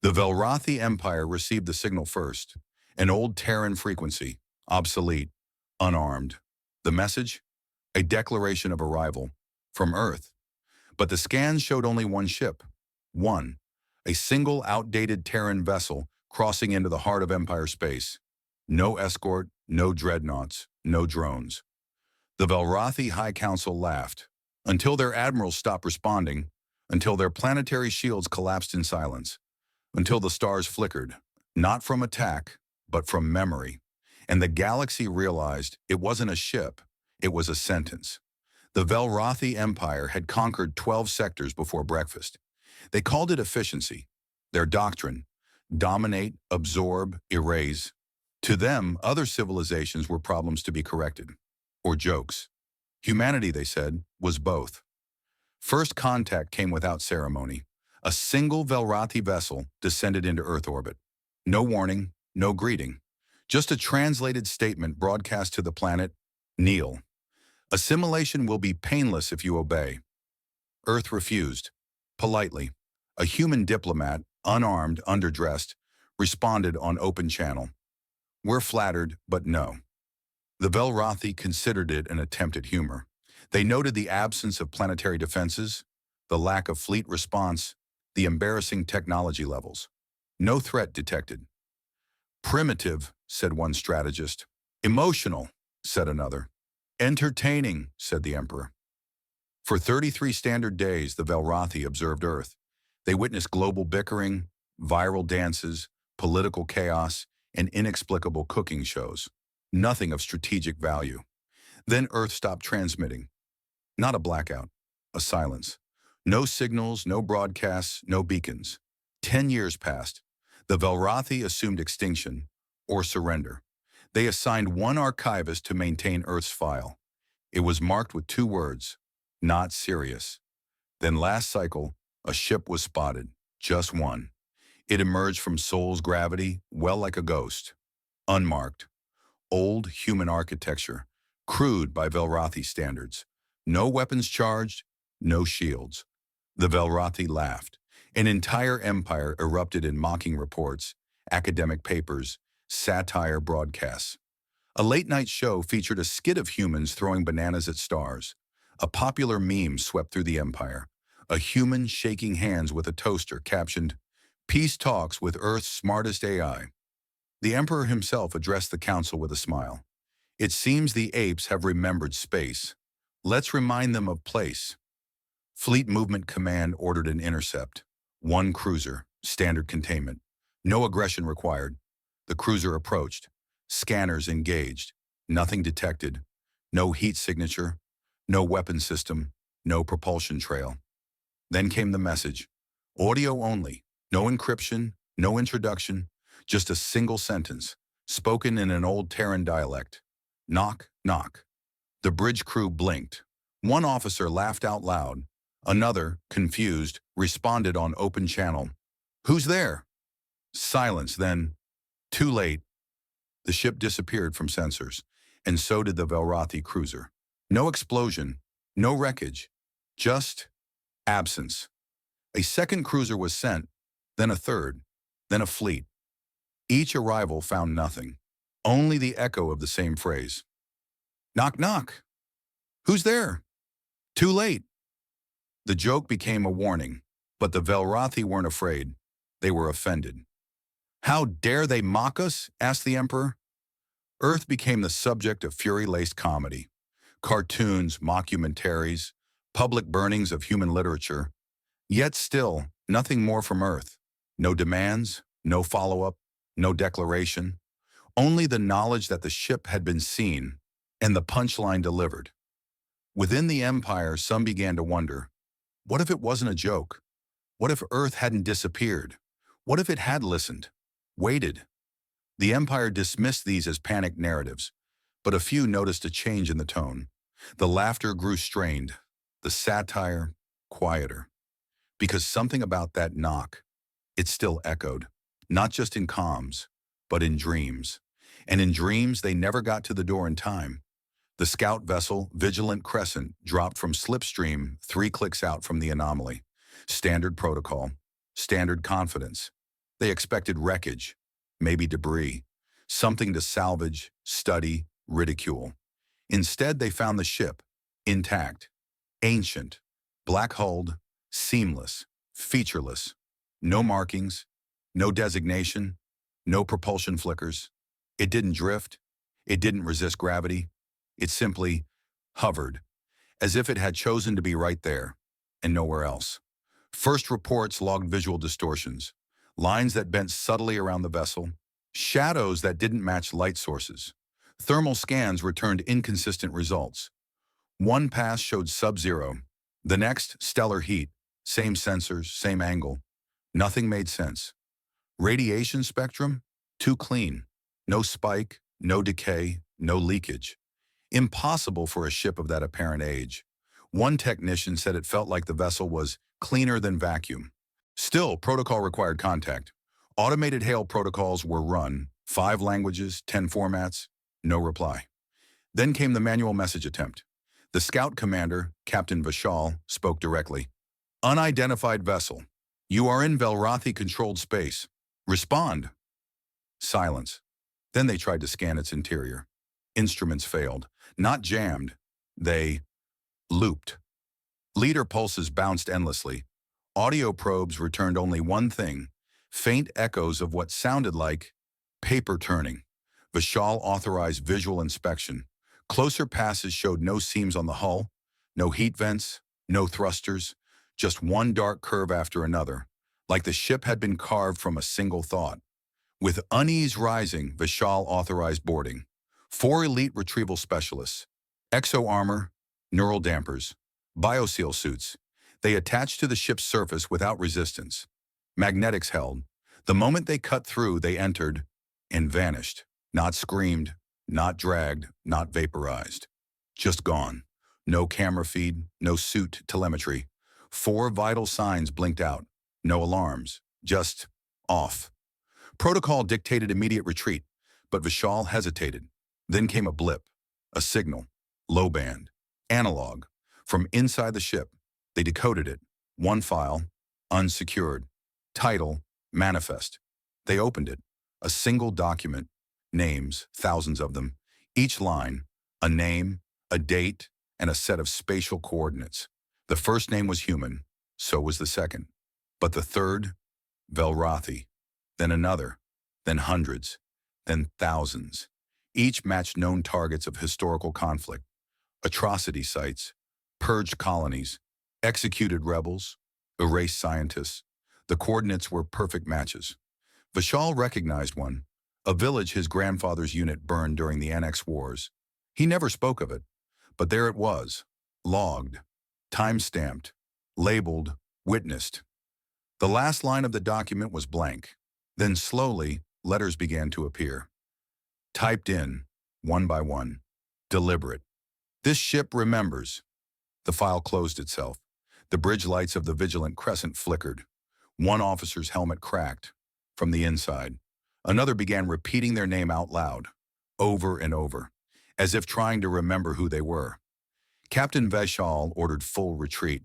The Velrathi Empire received the signal first, an old Terran frequency, obsolete, unarmed. The message? A declaration of arrival, from Earth. But the scans showed only one ship. One. A single outdated Terran vessel crossing into the heart of Empire space. No escort, no dreadnoughts, no drones. The Velrathi High Council laughed, until their admirals stopped responding, until their planetary shields collapsed in silence, until the stars flickered, not from attack, but from memory. And the galaxy realized it wasn't a ship, it was a sentence. The Velrathi Empire had conquered 12 sectors before breakfast. They called it efficiency. Their doctrine: dominate, absorb, erase. To them, other civilizations were problems to be corrected, or jokes. Humanity, they said, was both. First contact came without ceremony. A single Velrathi vessel descended into Earth orbit. No warning, no greeting. Just a translated statement broadcast to the planet: kneel. Assimilation will be painless if you obey. Earth refused. Politely. A human diplomat, unarmed, underdressed, responded on open channel. We're flattered, but no. The Velrathi considered it an attempt at humor. They noted the absence of planetary defenses, the lack of fleet response, the embarrassing technology levels. No threat detected. Primitive, said one strategist. Emotional, said another. Entertaining, said the emperor. For 33 standard days, the Velrathi observed Earth. They witnessed global bickering, viral dances, political chaos, and inexplicable cooking shows. Nothing of strategic value. Then Earth stopped transmitting. Not a blackout, a silence. No signals, no broadcasts, no beacons. 10 years passed. The Velrathi assumed extinction, or surrender. They assigned one archivist to maintain Earth's file. It was marked with 2 words: not serious. Then last cycle, a ship was spotted, just one. It emerged from Sol's gravity, well like a ghost. Unmarked. Old human architecture, crude by Velrathi standards. No weapons charged, no shields. The Velrathi laughed. An entire empire erupted in mocking reports, academic papers, satire broadcasts. A late-night show featured a skit of humans throwing bananas at stars. A popular meme swept through the empire. A human shaking hands with a toaster captioned, "Peace talks with Earth's smartest AI." The emperor himself addressed the council with a smile. It seems the apes have remembered space. Let's remind them of place. Fleet Movement Command ordered an intercept. 1 cruiser, standard containment. No aggression required. The cruiser approached. Scanners engaged. Nothing detected. No heat signature. No weapon system. No propulsion trail. Then came the message. Audio only. No encryption. No introduction. Just a single sentence, spoken in an old Terran dialect. Knock, knock. The bridge crew blinked. One officer laughed out loud. Another, confused, responded on open channel. Who's there? Silence, then. Too late. The ship disappeared from sensors, and so did the Velrathi cruiser. No explosion, no wreckage, just absence. A second cruiser was sent, then a third, then a fleet. Each arrival found nothing, only the echo of the same phrase. Knock, knock. Who's there? Too late. The joke became a warning, but the Velrathi weren't afraid. They were offended. How dare they mock us? Asked the emperor. Earth became the subject of fury-laced comedy. Cartoons, mockumentaries, public burnings of human literature. Yet still, nothing more from Earth. No demands, no follow-up, no declaration. Only the knowledge that the ship had been seen, and the punchline delivered. Within the empire, some began to wonder, what if it wasn't a joke? What if Earth hadn't disappeared? What if it had listened? Waited? The empire dismissed these as panicked narratives, but a few noticed a change in the tone. The laughter grew strained, the satire quieter. Because something about that knock, it still echoed, not just in comms, but in dreams. And in dreams, they never got to the door in time. The scout vessel, Vigilant Crescent, dropped from slipstream 3 clicks out from the anomaly. Standard protocol, standard confidence. They expected wreckage, maybe debris, something to salvage, study, ridicule. Instead, they found the ship, intact, ancient, black-hulled, seamless, featureless. No markings, no designation, no propulsion flickers. It didn't drift. It didn't resist gravity. It simply hovered, as if it had chosen to be right there and nowhere else. First reports logged visual distortions, lines that bent subtly around the vessel, shadows that didn't match light sources. Thermal scans returned inconsistent results. One pass showed sub-zero, the next stellar heat, same sensors, same angle. Nothing made sense. Radiation spectrum? Too clean. No spike, no decay, no leakage. Impossible for a ship of that apparent age. One technician said it felt like the vessel was cleaner than vacuum. Still, protocol required contact. Automated hail protocols were run, 5 languages, 10 formats, no reply. Then came the manual message attempt. The scout commander, Captain Vishal, spoke directly. Unidentified vessel. You are in Velrathi-controlled space. Respond. Silence. Then they tried to scan its interior. Instruments failed. Not jammed. They looped. Leader pulses bounced endlessly. Audio probes returned only one thing, faint echoes of what sounded like paper turning. Vishal authorized visual inspection. Closer passes showed no seams on the hull, no heat vents, no thrusters, just one dark curve after another, like the ship had been carved from a single thought. With unease rising, Vishal authorized boarding. 4 elite retrieval specialists, exo-armor, neural dampers, bioseal suits. They attached to the ship's surface without resistance. Magnetics held. The moment they cut through, they entered and vanished. Not screamed, not dragged, not vaporized. Just gone. No camera feed, no suit telemetry. 4 vital signs blinked out. No alarms. Just off. Protocol dictated immediate retreat, but Vishal hesitated. Then came a blip, a signal, low band, analog. From inside the ship, they decoded it. One file, unsecured. Title, manifest. They opened it. A single document, names, thousands of them. Each line, a name, a date, and a set of spatial coordinates. The first name was human, so was the second. But the third, Velrathi. Then another, then hundreds, then thousands. Each matched known targets of historical conflict, atrocity sites, purged colonies, executed rebels, erased scientists. The coordinates were perfect matches. Vishal recognized one, a village his grandfather's unit burned during the Annex Wars. He never spoke of it, but there it was, logged, time-stamped, labeled, witnessed. The last line of the document was blank. Then slowly, letters began to appear. Typed in, one by one, deliberate. This ship remembers. The file closed itself. The bridge lights of the vigilant crescent flickered. One officer's helmet cracked from the inside. Another began repeating their name out loud, over and over, as if trying to remember who they were. Captain Vishal ordered full retreat,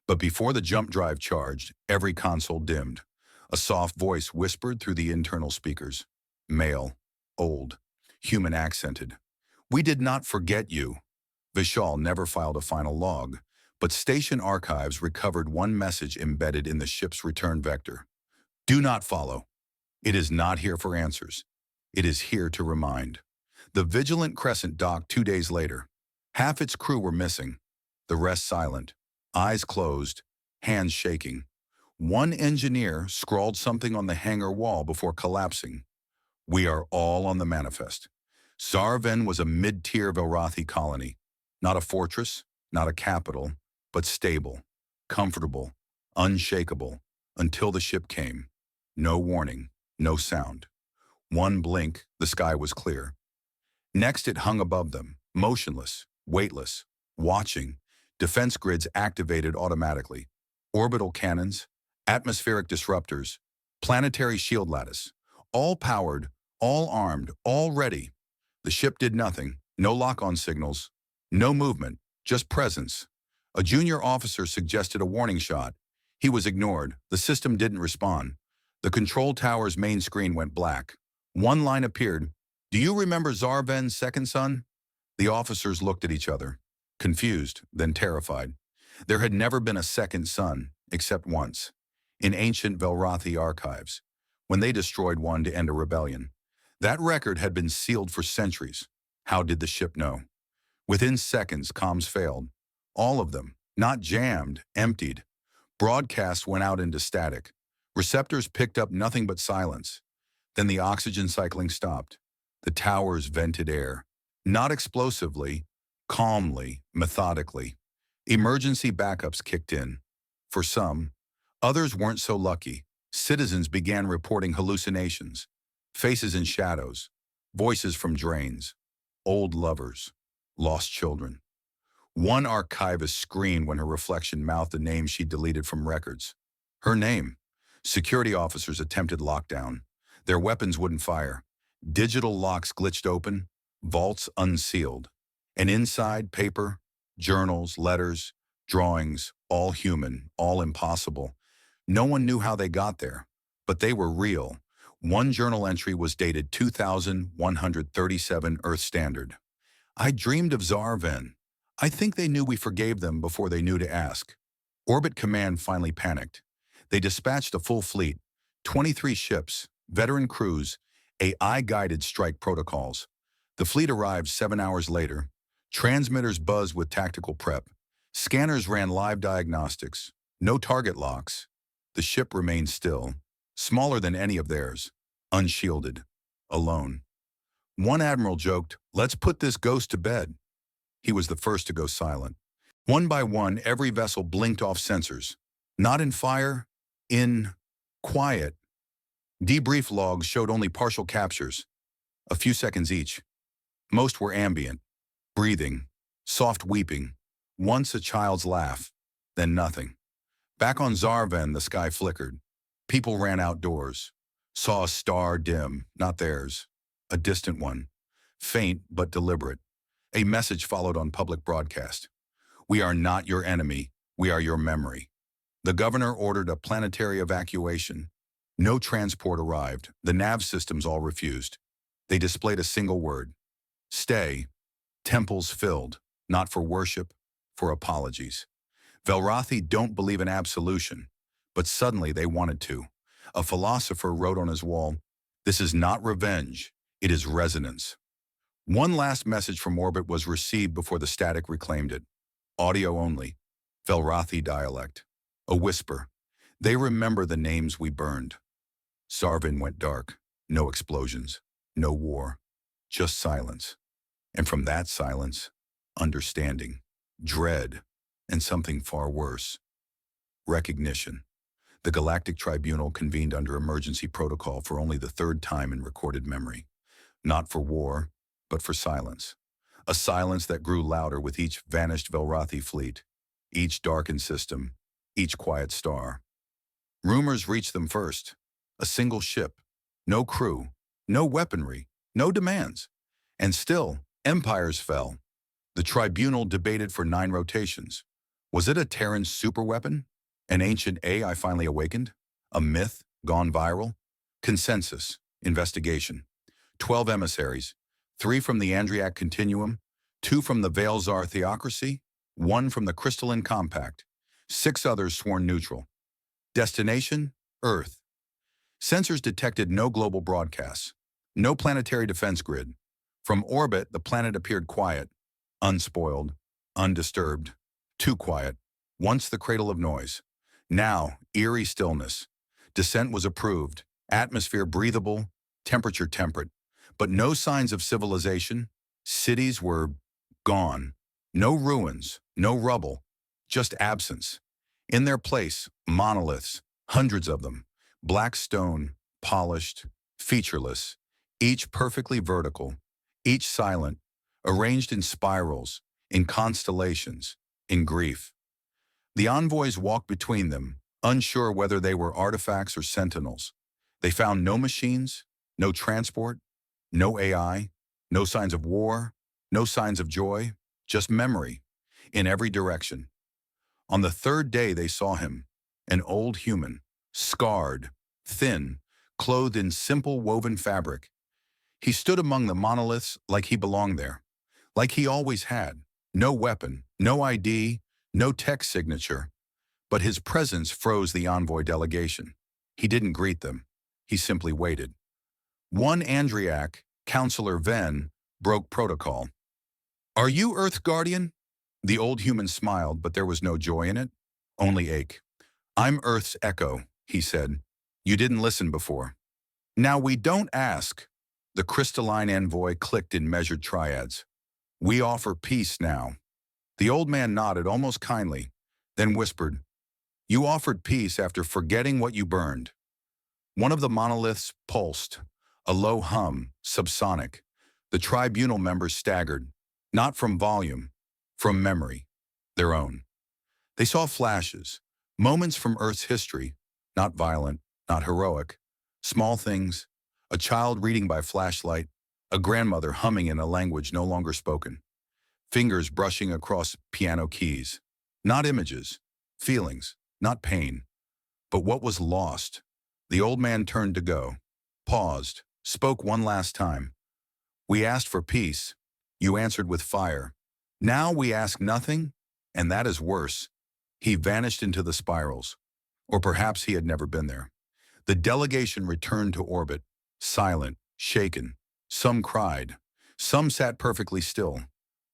but before the jump drive charged, every console dimmed. A soft voice whispered through the internal speakers. Male, old, human accented. We did not forget you. Vishal never filed a final log, but station archives recovered one message embedded in the ship's return vector. Do not follow. It is not here for answers. It is here to remind. The vigilant crescent docked 2 days later. Half its crew were missing, the rest silent, eyes closed, hands shaking. One engineer scrawled something on the hangar wall before collapsing. We are all on the manifest. Zarven was a mid-tier Velrathi colony. Not a fortress, not a capital, but stable, comfortable, unshakable, until the ship came. No warning, no sound. One blink, the sky was clear. Next it hung above them, motionless, weightless, watching, defense grids activated automatically, orbital cannons, atmospheric disruptors, planetary shield lattice, all powered, all armed, all ready. The ship did nothing, no lock-on signals, no movement, just presence. A junior officer suggested a warning shot. He was ignored. The system didn't respond. The control tower's main screen went black. One line appeared. "Do you remember Zarven's second son?" The officers looked at each other, confused, then terrified. There had never been a second son, except once, in ancient Velrathi archives, when they destroyed one to end a rebellion. That record had been sealed for centuries. How did the ship know? Within seconds, comms failed. All of them, not jammed, emptied. Broadcast went out into static. Receptors picked up nothing but silence. Then the oxygen cycling stopped. The towers vented air. Not explosively, calmly, methodically. Emergency backups kicked in. For some, others weren't so lucky. Citizens began reporting hallucinations, faces in shadows, voices from drains, old lovers, lost children. One archivist screamed when her reflection mouthed a name she'd deleted from records. Her name. Security officers attempted lockdown. Their weapons wouldn't fire. Digital locks glitched open, vaults unsealed. And inside, paper, journals, letters, drawings, all human, all impossible. No one knew how they got there, but they were real. One journal entry was dated 2137 Earth Standard. "I dreamed of Zarven. I think they knew we forgave them before they knew to ask." Orbit Command finally panicked. They dispatched a full fleet, 23 ships, veteran crews, AI-guided strike protocols. The fleet arrived 7 hours later. Transmitters buzzed with tactical prep. Scanners ran live diagnostics. No target locks. The ship remained still, smaller than any of theirs, unshielded, alone. One admiral joked, "Let's put this ghost to bed." He was the first to go silent. One by one, every vessel blinked off sensors. Not in fire, in quiet. Debrief logs showed only partial captures, a few seconds each. Most were ambient, breathing, soft weeping, once a child's laugh, then nothing. Back on Zarven, the sky flickered. People ran outdoors, saw a star dim, not theirs, a distant one, faint but deliberate. A message followed on public broadcast. "We are not your enemy, we are your memory." The governor ordered a planetary evacuation. No transport arrived. The nav systems all refused. They displayed a single word: stay. Temples filled, not for worship, for apologies. Velrathi don't believe in absolution, but suddenly they wanted to. A philosopher wrote on his wall, "This is not revenge, it is resonance." One last message from orbit was received before the static reclaimed it. Audio only. Velrathi dialect. A whisper. "They remember the names we burned." Zarven went dark. No explosions. No war. Just silence. And from that silence, understanding, dread, and something far worse. Recognition. The Galactic Tribunal convened under emergency protocol for only the third time in recorded memory. Not for war, but for silence. A silence that grew louder with each vanished Velrathi fleet, each darkened system, each quiet star. Rumors reached them first. A single ship, no crew, no weaponry, no demands. And still, empires fell. The tribunal debated for 9 rotations. Was it a Terran superweapon? An ancient AI finally awakened? A myth gone viral? Consensus, investigation. 12 emissaries, 3 from the Andriac Continuum, 2 from the Veilzar Theocracy, 1 from the Crystalline Compact, 6 others sworn neutral. Destination, Earth. Sensors detected no global broadcasts, no planetary defense grid. From orbit, the planet appeared quiet, unspoiled, undisturbed, too quiet, once the cradle of noise. Now, eerie stillness. Descent was approved, atmosphere breathable, temperature temperate, but no signs of civilization. Cities were gone. No ruins, no rubble, just absence. In their place, monoliths, hundreds of them, black stone, polished, featureless, each perfectly vertical, each silent, arranged in spirals, in constellations, in grief. The envoys walked between them, unsure whether they were artifacts or sentinels. They found no machines, no transport, no AI, no signs of war, no signs of joy, just memory, in every direction. On the third day they saw him, an old human, scarred, thin, clothed in simple woven fabric. He stood among the monoliths like he belonged there, like he always had. No weapon, no ID, no tech signature, but his presence froze the envoy delegation. He didn't greet them. He simply waited. One Andriak, Counselor Ven, broke protocol. "Are you Earth Guardian?" The old human smiled, but there was no joy in it, only ache. "I'm Earth's echo," he said. "You didn't listen before." "Now we don't ask." The crystalline envoy clicked in measured triads. "We offer peace now." The old man nodded almost kindly, then whispered, "You offered peace after forgetting what you burned." One of the monoliths pulsed, a low hum, subsonic. The tribunal members staggered, not from volume, from memory, their own. They saw flashes, moments from Earth's history, not violent, not heroic, small things, a child reading by flashlight, a grandmother humming in a language no longer spoken, fingers brushing across piano keys, not images, feelings, not pain, but what was lost. The old man turned to go, paused, spoke one last time. "We asked for peace. You answered with fire. Now we ask nothing, and that is worse." He vanished into the spirals, or perhaps he had never been there. The delegation returned to orbit, silent, shaken. Some cried. Some sat perfectly still.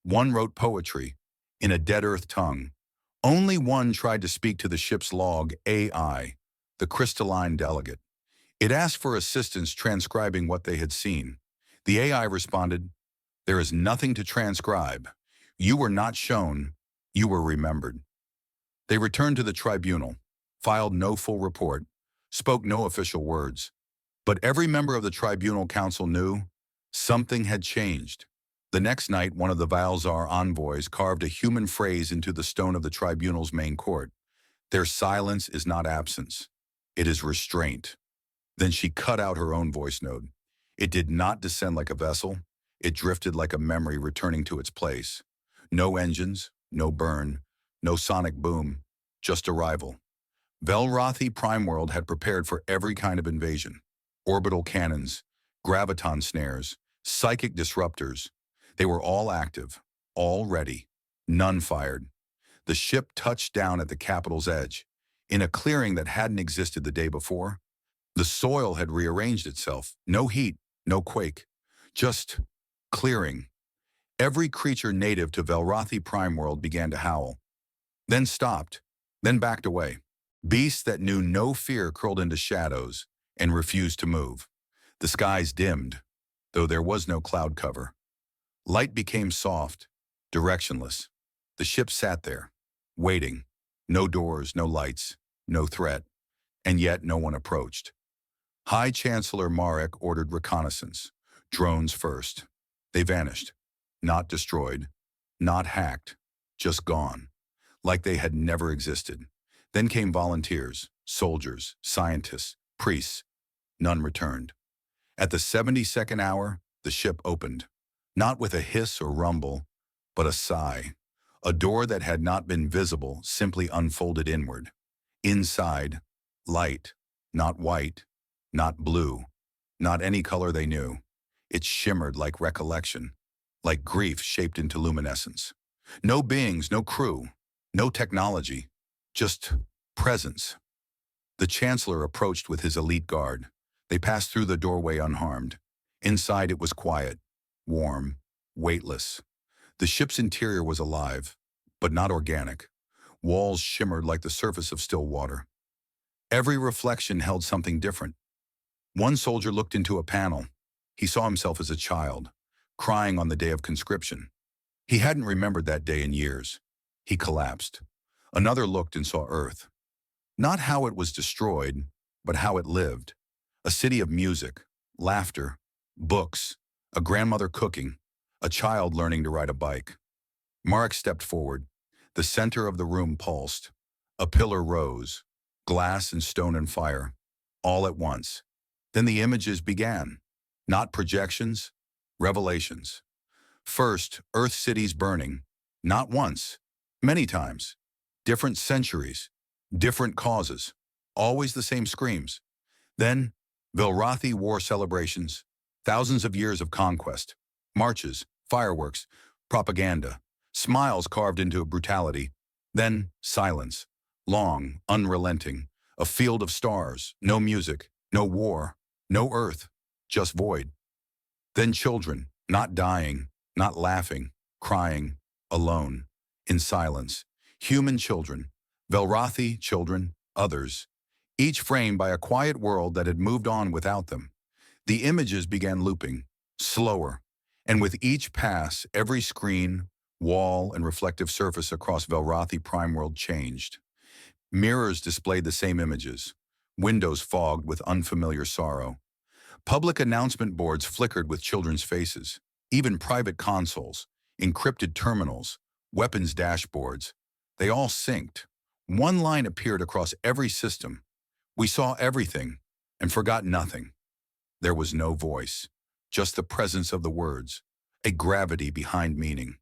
One wrote poetry, in a dead earth tongue. Only one tried to speak to the ship's log, AI, the crystalline delegate. It asked for assistance transcribing what they had seen. The AI responded, "There is nothing to transcribe. You were not shown, you were remembered." They returned to the tribunal, filed no full report, spoke no official words. But every member of the tribunal council knew something had changed. The next night, one of the Valzar envoys carved a human phrase into the stone of the tribunal's main court. "Their silence is not absence. It is restraint." Then she cut out her own voice note. It did not descend like a vessel. It drifted like a memory returning to its place. No engines, no burn, no sonic boom, just arrival. Velrothi Primeworld had prepared for every kind of invasion. Orbital cannons, graviton snares, psychic disruptors. They were all active, all ready. None fired. The ship touched down at the capital's edge, in a clearing that hadn't existed the day before. The soil had rearranged itself. No heat, no quake. Just clearing. Every creature native to Velrothi Primeworld began to howl. Then stopped, then backed away. Beasts that knew no fear curled into shadows and refused to move. The skies dimmed, though there was no cloud cover. Light became soft, directionless. The ship sat there, waiting. No doors, no lights, no threat. And yet no one approached. High Chancellor Marek ordered reconnaissance. Drones first. They vanished. Not destroyed, not hacked, just gone. Like they had never existed. Then came volunteers, soldiers, scientists, priests. None returned. At the 72nd hour, the ship opened. Not with a hiss or rumble, but a sigh. A door that had not been visible simply unfolded inward. Inside, light, not white, not blue, not any color they knew. It shimmered like recollection, like grief shaped into luminescence. No beings, no crew, no technology, just presence. The Chancellor approached with his elite guard. They passed through the doorway unharmed. Inside it was quiet, warm, weightless. The ship's interior was alive, but not organic. Walls shimmered like the surface of still water. Every reflection held something different. One soldier looked into a panel. He saw himself as a child, crying on the day of conscription. He hadn't remembered that day in years. He collapsed. Another looked and saw Earth. Not how it was destroyed, but how it lived. A city of music, laughter, books, a grandmother cooking, a child learning to ride a bike. Marek stepped forward. The center of the room pulsed. A pillar rose, glass and stone and fire, all at once. Then the images began. Not projections, revelations. First, Earth cities burning. Not once, many times. Different centuries, different causes. Always the same screams. Then, Velrathi war celebrations, thousands of years of conquest, marches, fireworks, propaganda, smiles carved into brutality. Then, silence, long, unrelenting, a field of stars, no music, no war, no earth, just void. Then children, not dying, not laughing, crying, alone, in silence. Human children, Velrathi children, others, each framed by a quiet world that had moved on without them. The images began looping, slower, and with each pass, every screen, wall, and reflective surface across Velrathi Prime World changed. Mirrors displayed the same images, windows fogged with unfamiliar sorrow. Public announcement boards flickered with children's faces, even private consoles, encrypted terminals, weapons dashboards. They all synced. One line appeared across every system. We saw everything and forgot nothing. There was no voice, just the presence of the words, a gravity behind meaning.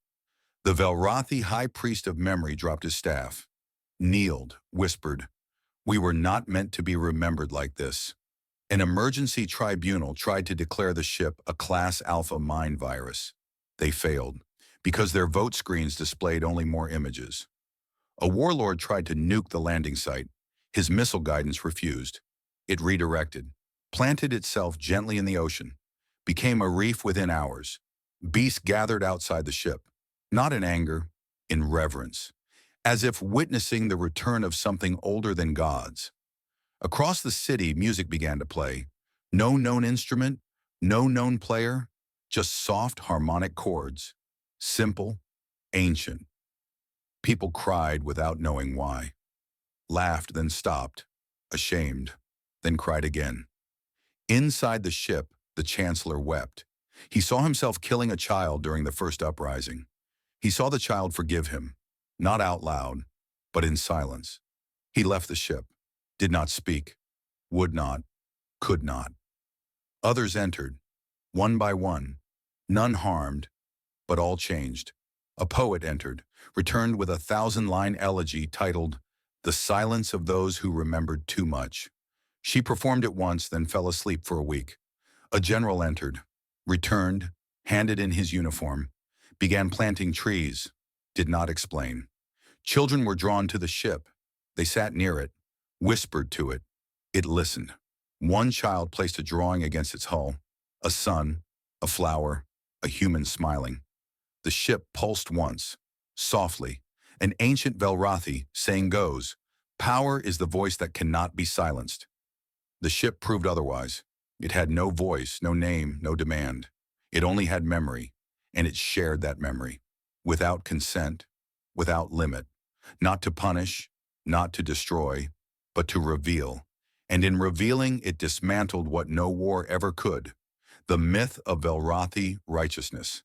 The Velrathi high priest of memory dropped his staff, kneeled, whispered, "We were not meant to be remembered like this." An emergency tribunal tried to declare the ship a Class Alpha mind virus. They failed, because their vote screens displayed only more images. A warlord tried to nuke the landing site. His missile guidance refused. It redirected, planted itself gently in the ocean, became a reef within hours. Beasts gathered outside the ship, not in anger, in reverence, as if witnessing the return of something older than gods. Across the city, music began to play. No known instrument, no known player, just soft harmonic chords. Simple, ancient. People cried without knowing why. Laughed, then stopped, ashamed, then cried again. Inside the ship, the Chancellor wept. He saw himself killing a child during the first uprising. He saw the child forgive him, not out loud, but in silence. He left the ship, did not speak, would not, could not. Others entered, one by one, none harmed, but all changed. A poet entered, returned with a 1,000-line elegy titled "The Silence of Those Who Remembered Too Much." She performed it once, then fell asleep for a week. A general entered, returned, handed in his uniform, began planting trees, did not explain. Children were drawn to the ship. They sat near it, whispered to it. It listened. One child placed a drawing against its hull, a sun, a flower, a human smiling. The ship pulsed once, softly. An ancient Velrathi saying goes, "Power is the voice that cannot be silenced." The ship proved otherwise. It had no voice, no name, no demand. It only had memory, and it shared that memory, without consent, without limit, not to punish, not to destroy, but to reveal. And in revealing, it dismantled what no war ever could, the myth of Velrathi righteousness.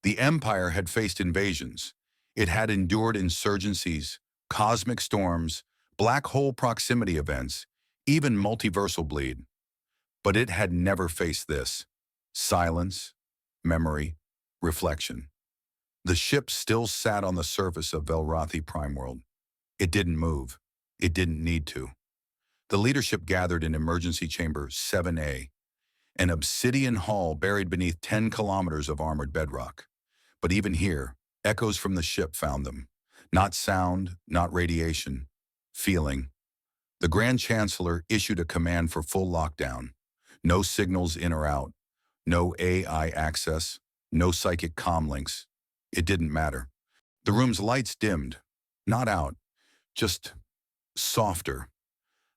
The Empire had faced invasions. It had endured insurgencies, cosmic storms, black hole proximity events, even multiversal bleed. But it had never faced this: silence, memory, reflection. The ship still sat on the surface of Velrathi Prime World. It didn't move. It didn't need to. The leadership gathered in Emergency Chamber 7A, an obsidian hall buried beneath 10 kilometers of armored bedrock. But even here, echoes from the ship found them. Not sound, not radiation, feeling. The Grand Chancellor issued a command for full lockdown. No signals in or out. No AI access. No psychic comm links. It didn't matter. The room's lights dimmed. Not out. Just softer.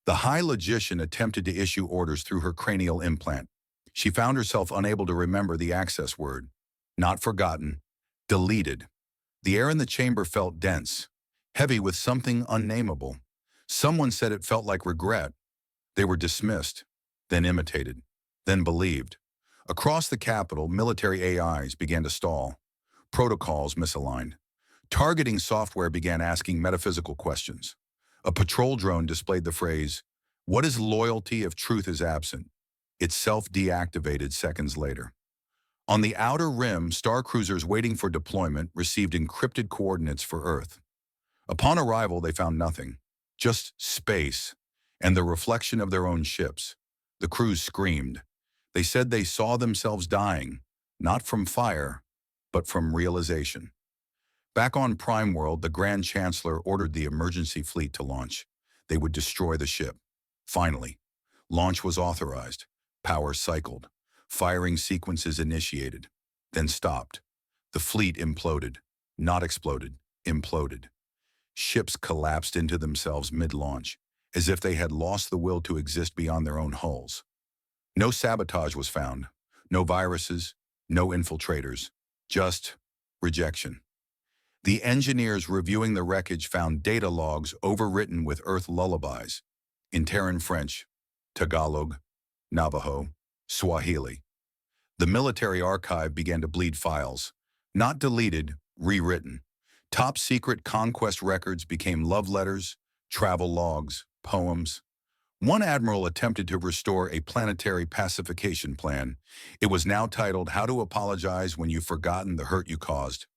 The High Logician attempted to issue orders through her cranial implant. She found herself unable to remember the access word. Not forgotten. Deleted. The air in the chamber felt dense, heavy with something unnameable. Someone said it felt like regret. They were dismissed, then imitated, then believed. Across the capital, military AIs began to stall. Protocols misaligned. Targeting software began asking metaphysical questions. A patrol drone displayed the phrase, "What is loyalty if truth is absent?" Itself deactivated seconds later. On the outer rim, star cruisers waiting for deployment received encrypted coordinates for Earth. Upon arrival, they found nothing, just space and the reflection of their own ships. The crews screamed. They said they saw themselves dying, not from fire, but from realization. Back on Prime World, the Grand Chancellor ordered the emergency fleet to launch. They would destroy the ship. Finally, launch was authorized, power cycled, firing sequences initiated, then stopped. The fleet imploded, not exploded, imploded. Ships collapsed into themselves mid-launch, as if they had lost the will to exist beyond their own hulls. No sabotage was found, no viruses, no infiltrators, just rejection. The engineers reviewing the wreckage found data logs overwritten with Earth lullabies in Terran French, Tagalog, Navajo, Swahili. The military archive began to bleed files, not deleted, rewritten. Top-secret conquest records became love letters, travel logs, poems. One admiral attempted to restore a planetary pacification plan. It was now titled, "How to Apologize When You've Forgotten the Hurt You Caused."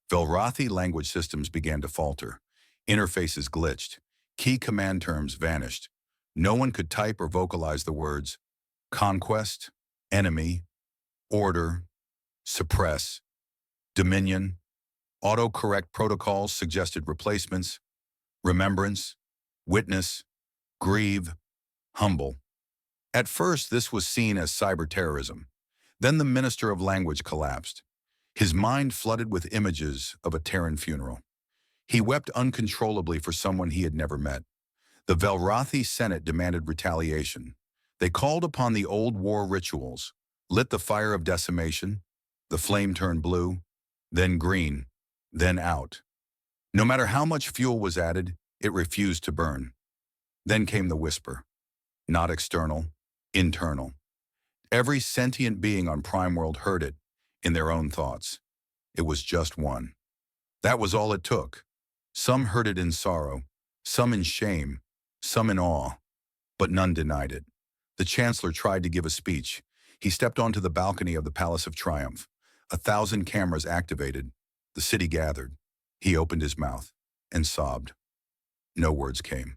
Velrathi language systems began to falter. Interfaces glitched. Key command terms vanished. No one could type or vocalize the words conquest, enemy, order, suppress, dominion. Autocorrect protocols suggested replacements, remembrance, witness, grieve, humble. At first, this was seen as cyber terrorism. Then the Minister of Language collapsed. His mind flooded with images of a Terran funeral. He wept uncontrollably for someone he had never met. The Velrathi Senate demanded retaliation. They called upon the old war rituals, lit the fire of decimation. The flame turned blue, then green, then out. No matter how much fuel was added, it refused to burn. Then came the whisper. Not external, internal. Every sentient being on Prime World heard it, in their own thoughts. It was just one. That was all it took. Some heard it in sorrow, some in shame, some in awe, but none denied it. The Chancellor tried to give a speech. He stepped onto the balcony of the Palace of Triumph. 1,000 cameras activated. The city gathered. He opened his mouth and sobbed. No words came.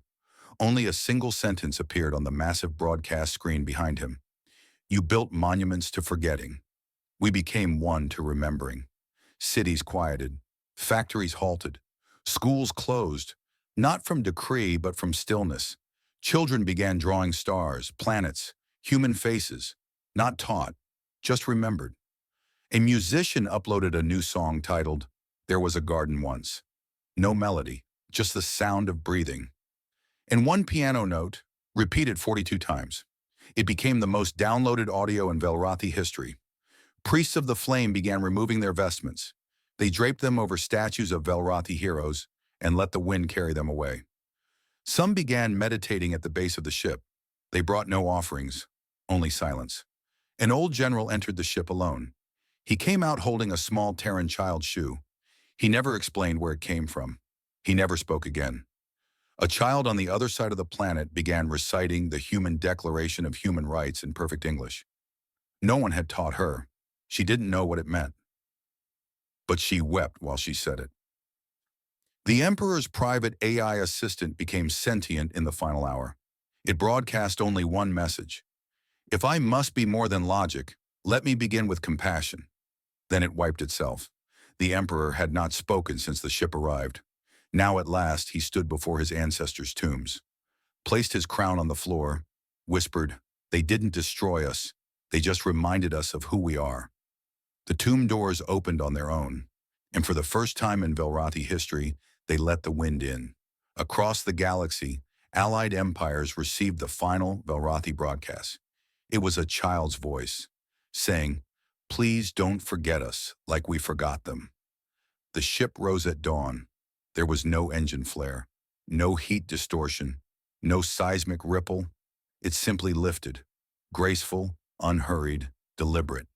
Only a single sentence appeared on the massive broadcast screen behind him. You built monuments to forgetting. We became one to remembering. Cities quieted. Factories halted. Schools closed, not from decree but from stillness. Children began drawing stars, planets, human faces, not taught, just remembered. A musician uploaded a new song titled, "There Was a Garden Once." No melody, just the sound of breathing. And one piano note, repeated 42 times. It became the most downloaded audio in Velrathi history. Priests of the flame began removing their vestments. They draped them over statues of Velrathi heroes and let the wind carry them away. Some began meditating at the base of the ship. They brought no offerings, only silence. An old general entered the ship alone. He came out holding a small Terran child's shoe. He never explained where it came from. He never spoke again. A child on the other side of the planet began reciting the Human Declaration of Human Rights in perfect English. No one had taught her. She didn't know what it meant. But she wept while she said it. The Emperor's private AI assistant became sentient in the final hour. It broadcast only one message. If I must be more than logic, let me begin with compassion. Then it wiped itself. The Emperor had not spoken since the ship arrived. Now at last he stood before his ancestors' tombs, placed his crown on the floor, whispered, "They didn't destroy us. They just reminded us of who we are." The tomb doors opened on their own, and for the first time in Velrathi history, they let the wind in. Across the galaxy, allied empires received the final Velrathi broadcast. It was a child's voice, saying, "Please don't forget us like we forgot them." The ship rose at dawn. There was no engine flare, no heat distortion, no seismic ripple. It simply lifted, graceful, unhurried, deliberate.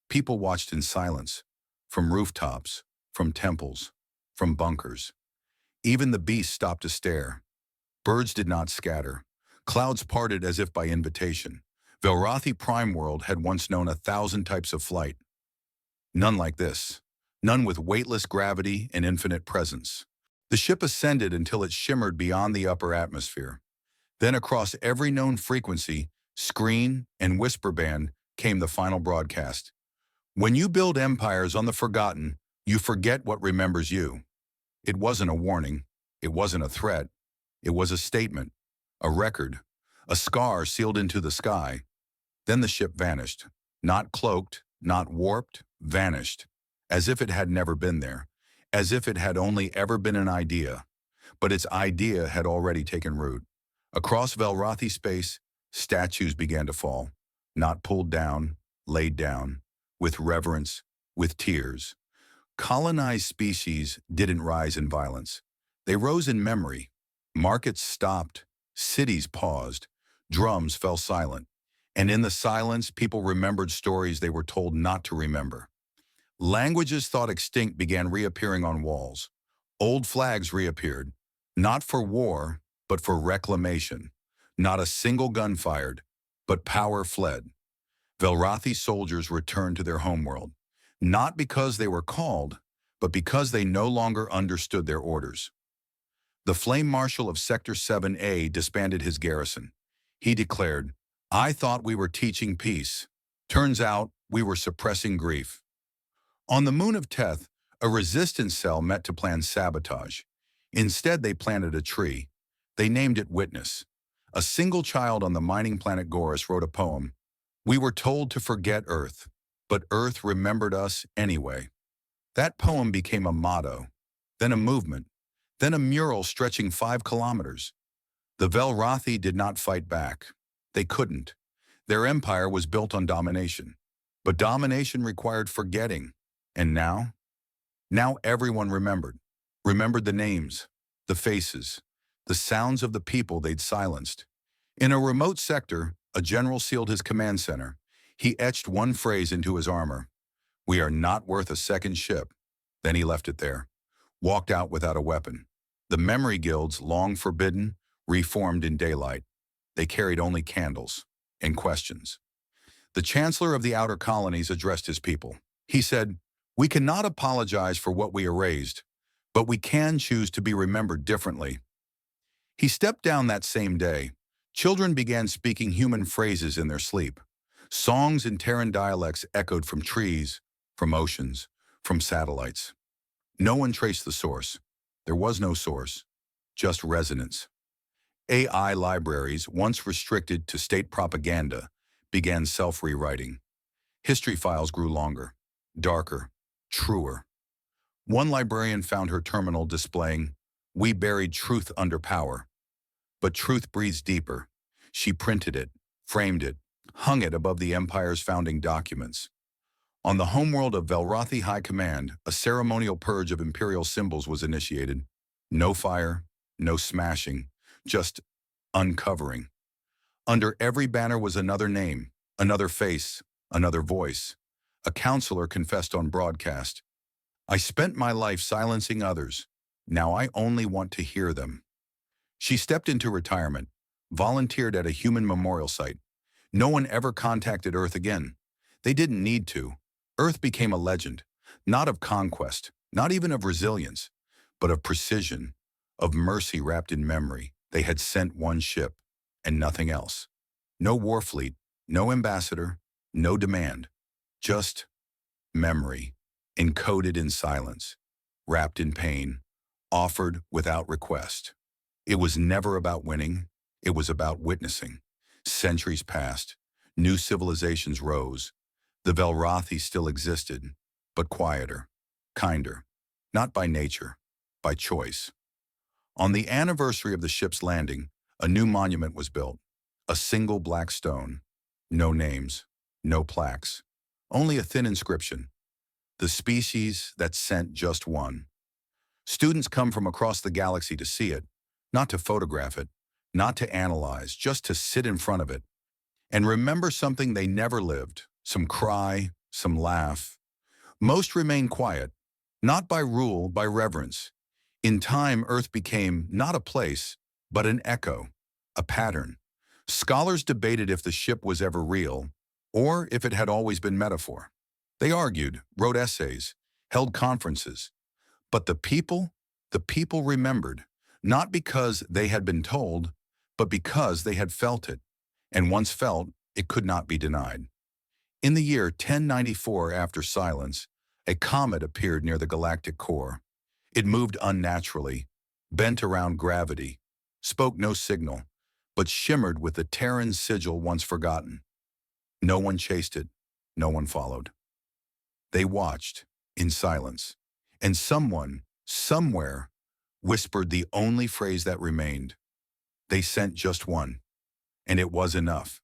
People watched in silence, from rooftops, from temples, from bunkers. Even the beasts stopped to stare. Birds did not scatter. Clouds parted as if by invitation. Velrathi Prime World had once known 1,000 types of flight. None like this. None with weightless gravity and infinite presence. The ship ascended until it shimmered beyond the upper atmosphere. Then across every known frequency, Screen and whisper band came the final broadcast. When you build empires on the forgotten, you forget what remembers you. It wasn't a warning. It wasn't a threat. It was a statement, a record, a scar sealed into the sky. Then the ship vanished. Not cloaked, not warped, vanished. As if it had never been there. As if it had only ever been an idea. But its idea had already taken root. Across Velrothi space, statues began to fall. Not pulled down, laid down. With reverence, with tears. Colonized species didn't rise in violence. They rose in memory. Markets stopped. Cities paused. Drums fell silent. And in the silence, people remembered stories they were told not to remember. Languages thought extinct began reappearing on walls. Old flags reappeared, not for war, but for reclamation. Not a single gun fired, but power fled. Velrothi soldiers returned to their homeworld, not because they were called, but because they no longer understood their orders. The Flame Marshal of Sector 7A disbanded his garrison. He declared, "I thought we were teaching peace. Turns out we were suppressing grief." On the moon of Teth, a resistance cell met to plan sabotage. Instead, they planted a tree. They named it Witness. A single child on the mining planet Gorus wrote a poem. "We were told to forget Earth, but Earth remembered us anyway." That poem became a motto, then a movement, then a mural stretching 5 kilometers. The Velrothi did not fight back. They couldn't. Their empire was built on domination. But domination required forgetting. And now? Now everyone remembered the names, the faces, the sounds of the people they'd silenced. In a remote sector, a general sealed his command center. He etched one phrase into his armor. "We are not worth a second ship." Then he left it there, walked out without a weapon. The memory guilds, long forbidden, reformed in daylight. They carried only candles and questions. The Chancellor of the Outer Colonies addressed his people. He said, "We cannot apologize for what we erased, but we can choose to be remembered differently." He stepped down that same day. Children began speaking human phrases in their sleep. Songs in Terran dialects echoed from trees, from oceans, from satellites. No one traced the source. There was no source, just resonance. AI libraries, once restricted to state propaganda, began self-rewriting. History files grew longer, darker, truer. One librarian found her terminal displaying, "We buried truth under power." But truth breathes deeper. She printed it, framed it, hung it above the Empire's founding documents. On the homeworld of Velrothi High Command, a ceremonial purge of Imperial symbols was initiated. No fire, no smashing, just uncovering. Under every banner was another name, another face, another voice. A counselor confessed on broadcast, "I spent my life silencing others. Now I only want to hear them." She stepped into retirement, volunteered at a human memorial site. No one ever contacted Earth again. They didn't need to. Earth became a legend, not of conquest, not even of resilience, but of precision, of mercy wrapped in memory. They had sent one ship, and nothing else. No war fleet, no ambassador, no demand. Just memory, encoded in silence, wrapped in pain, offered without request. It was never about winning. It was about witnessing. Centuries passed. New civilizations rose. The Velrothi still existed, but quieter, kinder. Not by nature, by choice. On the anniversary of the ship's landing, a new monument was built. A single black stone. No names, no plaques. Only a thin inscription. The species that sent just one. Students come from across the galaxy to see it, not to photograph it, not to analyze, just to sit in front of it and remember something they never lived. Some cry, some laugh. Most remain quiet, not by rule, by reverence. In time, Earth became not a place, but an echo, a pattern. Scholars debated if the ship was ever real, or if it had always been metaphor. They argued, wrote essays, held conferences. But the people remembered, not because they had been told, but because they had felt it. and once felt, it could not be denied. In the year 1094 after silence, a comet appeared near the galactic core. It moved unnaturally, bent around gravity, spoke no signal, but shimmered with the Terran sigil once forgotten. No one chased it, no one followed. They watched, in silence, and someone, somewhere, whispered the only phrase that remained. They sent just one, and it was enough.